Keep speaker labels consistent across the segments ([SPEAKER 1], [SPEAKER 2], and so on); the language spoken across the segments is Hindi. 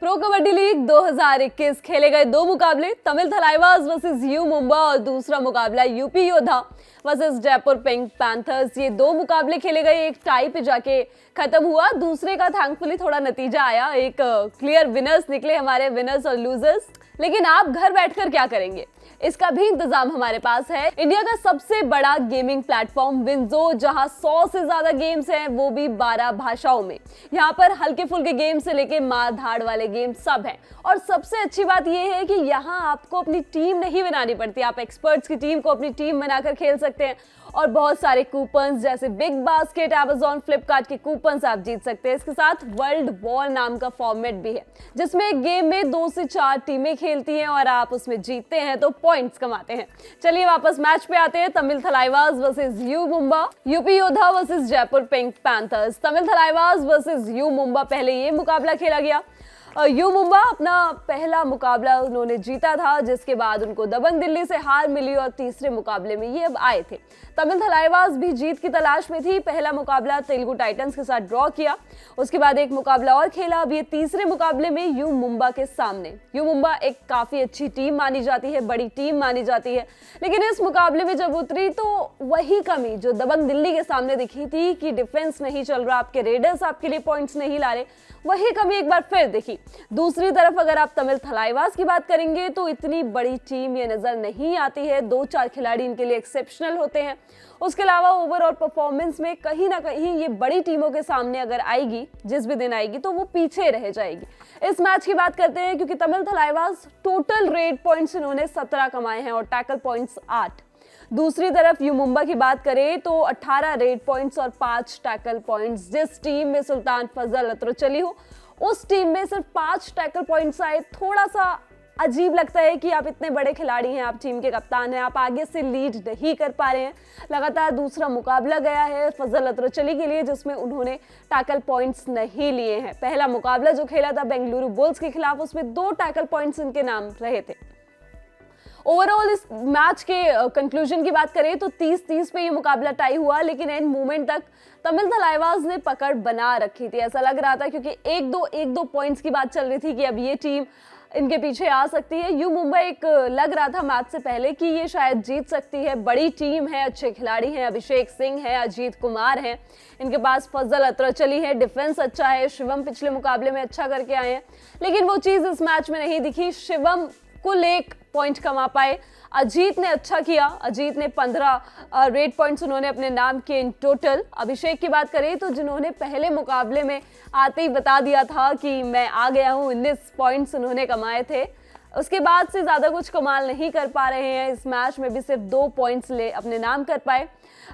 [SPEAKER 1] प्रो कबड्डी लीग 2021 खेले गए दो मुकाबले, तमिल थलाइवास वर्सेस यू मुंबा और दूसरा मुकाबला UP Yoddha versus Jaipur pink panthers. ये दो मुकाबले खेले गए, एक टाई पे जाके खत्म हुआ, दूसरे का थैंकफुली थोड़ा नतीजा आया, एक क्लियर विनर्स निकले हमारे विनर्स और लूजर्स। लेकिन आप घर बैठकर क्या करेंगे, इसका भी इंतजाम हमारे पास है। इंडिया का सबसे बड़ा गेमिंग प्लेटफॉर्म विंजो, जहां 100 से ज्यादा गेम्स हैं, वो भी 12 भाषाओं में। यहाँ पर हल्के फुल्के गेम से लेके मार धाड़ वाले गेम सब हैं। और सबसे अच्छी बात यह है कि यहाँ आपको अपनी टीम नहीं बनानी पड़ती, आप एक्सपर्ट्स की टीम को अपनी टीम बनाकर खेल सकते हैं। और बहुत सारे कूपन्स जैसे बिग बास्केट, Amazon, फ्लिपकार्ट के कूपन्स आप जीत सकते हैं। इसके साथ वर्ल्ड वॉर नाम का फॉर्मेट भी है, जिसमें एक गेम में 2 से 4 टीमें खेलती हैं और आप उसमें जीतते हैं तो पॉइंट्स कमाते हैं। चलिए वापस मैच पे आते हैं। Tamil Thalaivas versus U Mumba, UP Yoddha versus Jaipur pink panthers. Tamil Thalaivas versus U Mumba, पहले ये मुकाबला खेला गया। यू मुंबा अपना पहला मुकाबला उन्होंने जीता था, जिसके बाद उनको दबंग दिल्ली से हार मिली और तीसरे मुकाबले में ये अब आए थे। तमिल थलाइवास भी जीत की तलाश में थी, पहला मुकाबला तेलुगु टाइटंस के साथ ड्रॉ किया, उसके बाद एक मुकाबला और खेला। अब ये तीसरे मुकाबले में यू मुंबा के सामने। यू मुंबा एक काफी अच्छी टीम मानी जाती है, बड़ी टीम मानी जाती है, लेकिन इस मुकाबले में जब उतरी तो वही कमी जो दबंग दिल्ली के सामने दिखी थी कि डिफेंस नहीं चल रहा, आपके रेडर्स आपके लिए पॉइंट्स नहीं ला रहे, वही कमी एक बार फिर दिखी। दूसरी तरफ अगर आप तमिल थलाइवास की बात करेंगे तो इतनी बड़ी टीम ये नजर नहीं आती है, 2-4 खिलाड़ी इनके लिए एक्सेप्शनल होते हैं। उसके अलावा ओवरऑल परफॉर्मेंस में कहीं ना कहीं ये बड़ी टीमों के सामने अगर आएगी, जिस भी दिन आएगी, तो वो पीछे रह जाएगी। इस मैच की बात करते हैं क्योंकि Tamil Thalaivas total red points इन्होंने 17 कमाए हैं और टैकल पॉइंट्स 8। दूसरी तरफ यू मुंबा की बात करें तो 18 रेड पॉइंट्स और 5 टैकल पॉइंट्स। जिस टीम में सुल्तान फजल अतरचली हो, उस टीम में सिर्फ 5 टैकल पॉइंट्स आए। थोड़ा सा अजीब लगता है कि आप इतने बड़े खिलाड़ी हैं, आप टीम के कप्तान हैं, आप आगे से लीड नहीं कर पा रहे हैं। लगातार दूसरा मुकाबला गया है फजल अतरचली के लिए, जिसमें उन्होंने टैकल पॉइंट्स नहीं लिए हैं। पहला मुकाबला जो खेला था बेंगलुरु बुल्स के खिलाफ, उसमें 2 टैकल पॉइंट्स इनके नाम रहे थे। ओवरऑल इस मैच के कंक्लूजन की बात करें तो 30-30 पे ये मुकाबला टाई हुआ, लेकिन एंड मोमेंट तक तमिल थलाइवास ने पकड़ बना रखी थी। ऐसा लग रहा था क्योंकि 1-2 पॉइंट्स की बात चल रही थी कि अब ये टीम इनके पीछे आ सकती है। यू मुंबई एक लग रहा था मैच से पहले कि ये शायद जीत सकती है, बड़ी टीम है, अच्छे खिलाड़ी हैं, अभिषेक सिंह है, अजीत कुमार हैं, इनके पास फजल अतरचली है, डिफेंस अच्छा है, शिवम पिछले मुकाबले में अच्छा करके आए हैं, लेकिन वो चीज़ इस मैच में नहीं दिखी। शिवम कुल 1 पॉइंट कमा पाए, अजीत ने अच्छा किया, अजीत ने 15 रेड पॉइंट्स उन्होंने अपने नाम किए इन टोटल। अभिषेक की बात करें तो जिन्होंने पहले मुकाबले में आते ही बता दिया था कि मैं आ गया हूं, 19 पॉइंट्स उन्होंने कमाए थे, उसके बाद से ज़्यादा कुछ कमाल नहीं कर पा रहे हैं। इस मैच में भी सिर्फ 2 पॉइंट्स ले अपने नाम कर पाए।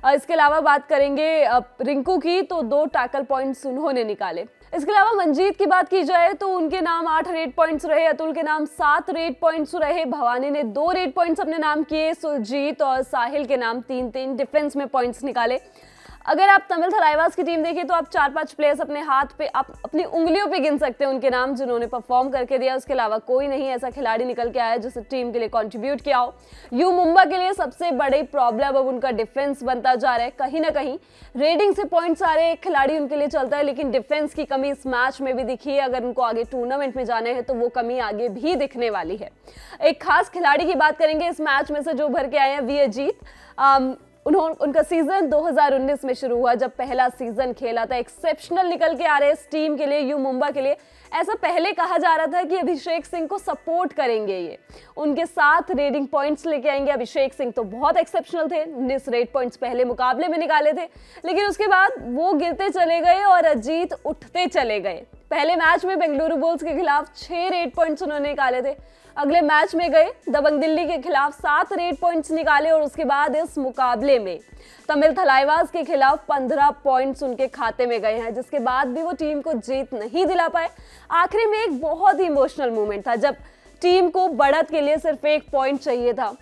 [SPEAKER 1] इसके अलावा बात करेंगे रिंकू की तो 2 टैकल पॉइंट्स उन्होंने निकाले। इसके अलावा मंजीत की बात की जाए तो उनके नाम 8 रेड पॉइंट्स रहे, अतुल के नाम 7 रेड पॉइंट्स रहे, भवानी ने 2 रेड पॉइंट्स अपने नाम किए, सुरजीत और साहिल के नाम 3-3 डिफेंस में पॉइंट्स निकाले। अगर आप तमिल थलाइवास की टीम देखें तो आप 4-5 प्लेयर्स अपने हाथ पे, आप अपनी उंगलियों पे गिन सकते हैं उनके नाम जिन्होंने परफॉर्म करके दिया। उसके अलावा कोई नहीं ऐसा खिलाड़ी निकल के आया जिसने टीम के लिए कंट्रीब्यूट किया हो। यू मुंबा के लिए सबसे बड़ी प्रॉब्लम अब उनका डिफेंस बनता जा रहा है। कहीं ना कहीं रेडिंग से पॉइंट्स आ रहे हैं, खिलाड़ी उनके लिए चलता है, लेकिन डिफेंस की कमी इस मैच में भी दिखी है। अगर उनको आगे टूर्नामेंट में जाना है तो वो कमी आगे भी दिखने वाली है। एक खास खिलाड़ी की बात करेंगे इस मैच में से जो भर के आए हैं, वी अजीत। उनका सीजन 2019 में शुरू हुआ, जब पहला सीजन खेला था। एक्सेप्शनल निकल के आ रहे इस टीम के लिए, यू मुंबा के लिए। ऐसा पहले कहा जा रहा था कि अभिषेक सिंह को सपोर्ट करेंगे, ये उनके साथ रेडिंग पॉइंट्स लेके आएंगे। अभिषेक सिंह तो बहुत एक्सेप्शनल थे, 19 रेड पॉइंट्स पहले मुकाबले में निकाले थे, लेकिन उसके बाद वो गिरते चले गए और अजीत उठते चले गए। पहले मैच में बेंगलुरु बुल्स के खिलाफ 6 रेड पॉइंट्स उन्होंने निकाले थे, अगले मैच में गए दबंग दिल्ली के खिलाफ 7 रेड पॉइंट्स निकाले, और उसके बाद इस मुकाबले में तमिल थलाइवास के खिलाफ 15 पॉइंट्स उनके खाते में गए हैं, जिसके बाद भी वो टीम को जीत नहीं दिला पाए। आखिरी में एक बहुत ही इमोशनल मोमेंट था जब टीम को बढ़त के लिए सिर्फ 1 पॉइंट चाहिए था।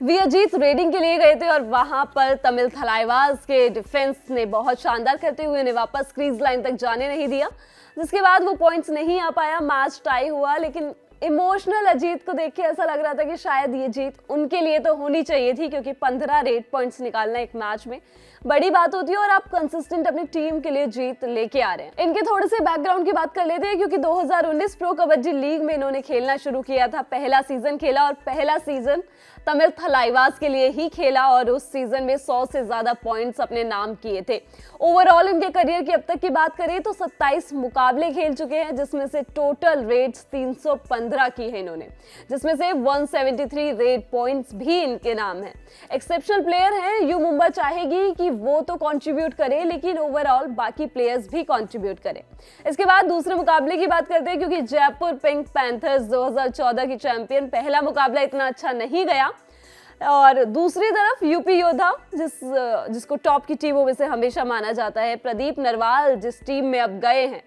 [SPEAKER 1] वी अजीत रेडिंग के लिए गए थे और वहां पर तमिल थलाइवास के डिफेंस ने बहुत शानदार करते हुए उन्हें वापस क्रीज लाइन तक जाने नहीं दिया, जिसके बाद वो पॉइंट्स नहीं आ पाया, मैच टाई हुआ। लेकिन इमोशनल अजीत को देख के ऐसा लग रहा था कि शायद ये जीत उनके लिए तो होनी चाहिए थी, क्योंकि 15 रेड पॉइंट्स निकालना एक मैच में बड़ी बात होती है और आप कंसिस्टेंट अपनी टीम के लिए जीत लेके आ रहे हैं। इनके थोड़े से बैकग्राउंड की बात कर लेते हैं, क्योंकि 2019 प्रो कबड्डी लीग में इन्होंने खेलना शुरू किया था। पहला सीजन खेला और पहला सीजन तमिल थलाइवास के लिए ही खेला और उस सीजन में 100 से ज्यादा पॉइंट्स अपने नाम किए थे। ओवरऑल इनके करियर की अब तक की बात करें तो 27 मुकाबले खेल चुके हैं, जिसमें से टोटल रेट्स 315 की है इन्होंने, जिसमें से 173 रेट पॉइंट्स भी इनके नाम है। एक्सेप्शनल प्लेयर हैं। यू मुंबा चाहेगी कि वो तो कंट्रीब्यूट करे, लेकिन ओवरऑल बाकी प्लेयर्स भी कंट्रीब्यूट करें। इसके बाद दूसरे मुकाबले की बात करते हैं, क्योंकि जयपुर पिंक पैंथर्स 2014 की चैंपियन, पहला मुकाबला इतना अच्छा नहीं गया और दूसरी तरफ यूपी योद्धा जिसको टॉप की टीमों में से हमेशा माना जाता है, प्रदीप नरवाल जिस टीम में अब गए हैं,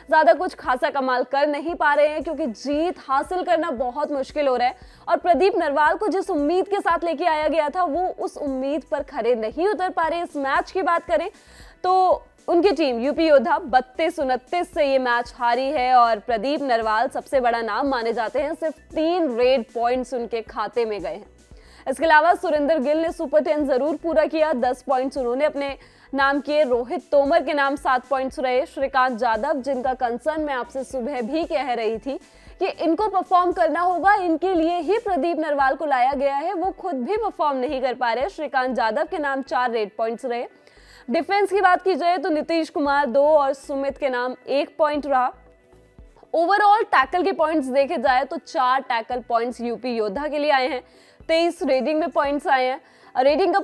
[SPEAKER 1] ज्यादा कुछ खासा कमाल कर नहीं पा रहे हैं, क्योंकि जीत हासिल करना बहुत मुश्किल हो रहा है। और प्रदीप नरवाल को जिस उम्मीद के साथ लेके आया गया था, वो उस उम्मीद पर खरे नहीं उतर पा रहे। इस मैच की बात करें तो उनकी टीम यूपी योद्धा 32-29 से ये मैच हारी है और प्रदीप नरवाल सबसे बड़ा नाम माने जाते हैं। सिर्फ 3 रेड पॉइंट्स उनके खाते में गए हैं। इसके अलावा सुरेंद्र गिल ने सुपर 10 जरूर पूरा किया, 10 पॉइंट्स उन्होंने अपने नाम किए। रोहित तोमर के नाम 7 पॉइंट्स रहे। श्रीकांत जाधव, जिनका कंसर्न मैं आपसे सुबह भी कह रही थी कि इनको परफॉर्म करना होगा, इनके लिए ही प्रदीप नरवाल को लाया गया है, वो खुद भी परफॉर्म नहीं कर पा रहे। श्रीकांत जाधव के नाम 4 रेड पॉइंट्स रहे। डिफेंस की बात की जाए तो नीतीश कुमार 2 और सुमित के नाम 1 पॉइंट रहा। ओवरऑल टैकल के पॉइंट्स देखे जाए तो 4 टैकल पॉइंट्स यूपी योद्धा के लिए आए हैं। 23 रेडिंग में पॉइंट्स आए हैं। रेडिंग का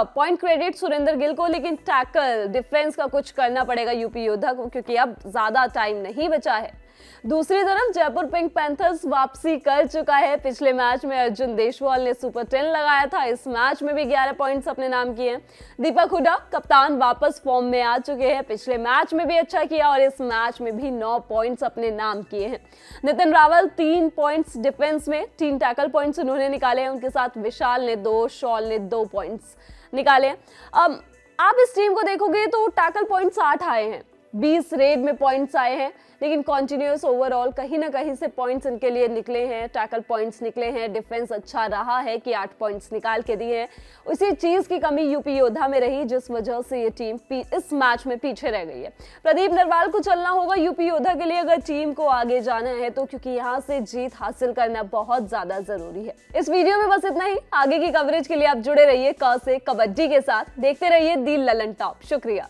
[SPEAKER 1] पॉइंट क्रेडिट सुरेंद्र गिल को, लेकिन टैकल डिफेंस का कुछ करना पड़ेगा यूपी योद्धा को, क्योंकि अब ज्यादा टाइम नहीं बचा है। दूसरी तरफ जयपुर पिंक पैंथर्स वापसी कर चुका है। पिछले मैच में अर्जुन देशवाल ने सुपर 10 लगाया था, इस मैच में भी 11 पॉइंट्स अपने नाम किए हैं। दीपक हुडा कप्तान वापस फॉर्म में आ चुके हैं, पिछले मैच में भी अच्छा किया और इस मैच में भी 9 पॉइंट्स अपने नाम किए हैं। नितिन रावल 3 पॉइंट्स डिफेंस में, 3 टैकल पॉइंट्स उन्होंने निकाले हैं। उनके साथ विशाल ने 2, शॉल ने 2 पॉइंट्स निकाले हैं। अब आप इस टीम को देखोगे तो टैकल पॉइंट्स 8 आए हैं, 20 रेड में पॉइंट्स आए हैं, लेकिन कॉन्टिन्यूअस ओवरऑल कहीं ना कहीं से पॉइंट्स इनके लिए निकले हैं, टैकल पॉइंट्स निकले हैं। डिफेंस अच्छा रहा है कि 8 पॉइंट्स निकाल के दिए हैं। उसी चीज की कमी यूपी योद्धा में रही, जिस वजह से ये टीम इस मैच में पीछे रह गई है। प्रदीप नरवाल को चलना होगा यूपी योद्धा के लिए अगर टीम को आगे जाना है तो, क्योंकि यहाँ से जीत हासिल करना बहुत ज्यादा जरूरी है। इस वीडियो में बस इतना ही। आगे की कवरेज के लिए आप जुड़े रहिए क से कबड्डी के साथ। देखते रहिए दी ललन टॉप। शुक्रिया।